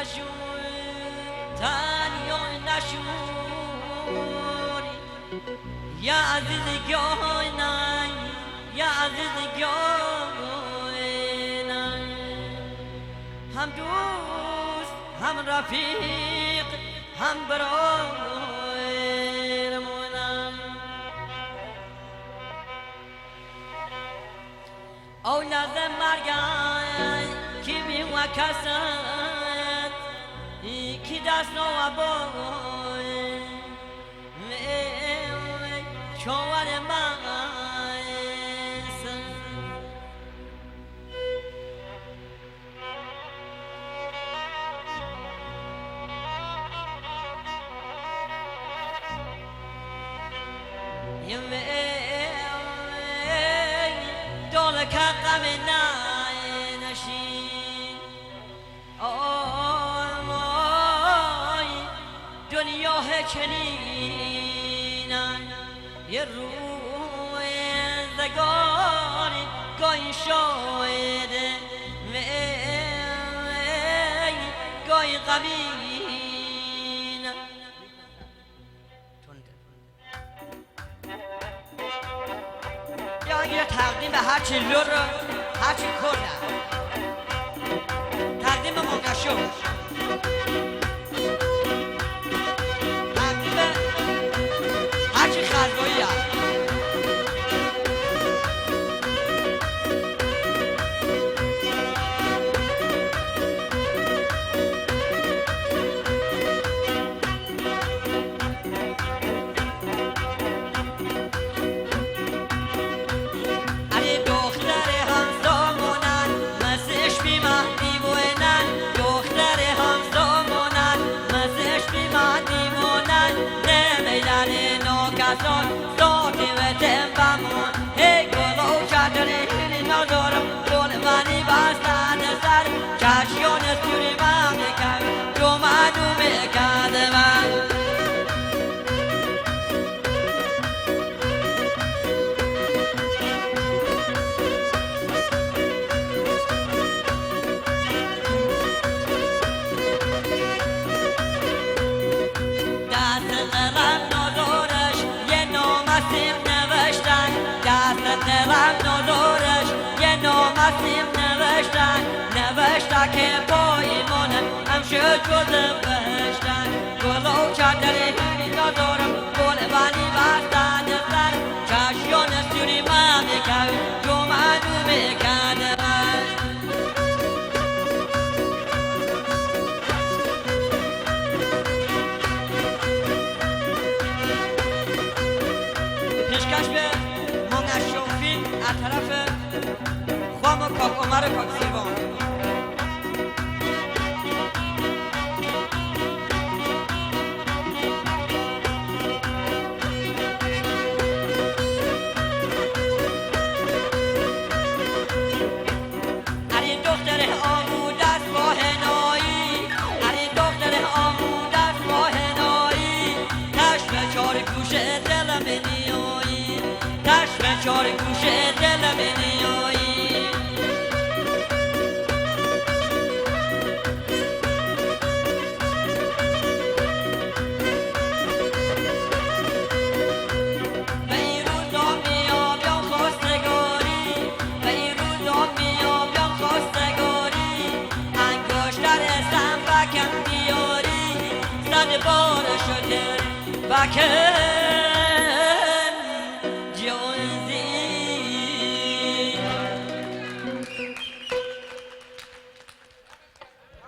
نشون تنیا نشونی یا عزیز گاهی یا عزیز گاهی هم دوست هم رفیق هم برایمونم اولاد مرگای کی می و کسات کی دست نو ابوی شوال ماس دولك قمنا نشين دنیا هکنینا یه روی زگاری گاهی شاهده گاهی قبینا یا یه تقدیم به هرچی لور هرچی کرده تقدیم منگشو تقدیم هرچی خلقایی هست صوتي وتنبمون هيك ولو شادري نظرم دون ماني باستان سر كاشيون سوري ما بكار دوما دومي كاذبان نوشتن که پایمانم هم شد گذم بهشتن گلو چادری ندارم گل بانی بستن سر چشیان سوری من بکن جمعدو بکن من پیشکش به منگشو فیلم از طرف خواهم و کاک عمر کاک سیوان چار گوشه دلم نیایی به این روزا میابیم خواستگاری به این روزا میابیم خواستگاری انگشتر اسم بکن دیاری زن بار شده بکن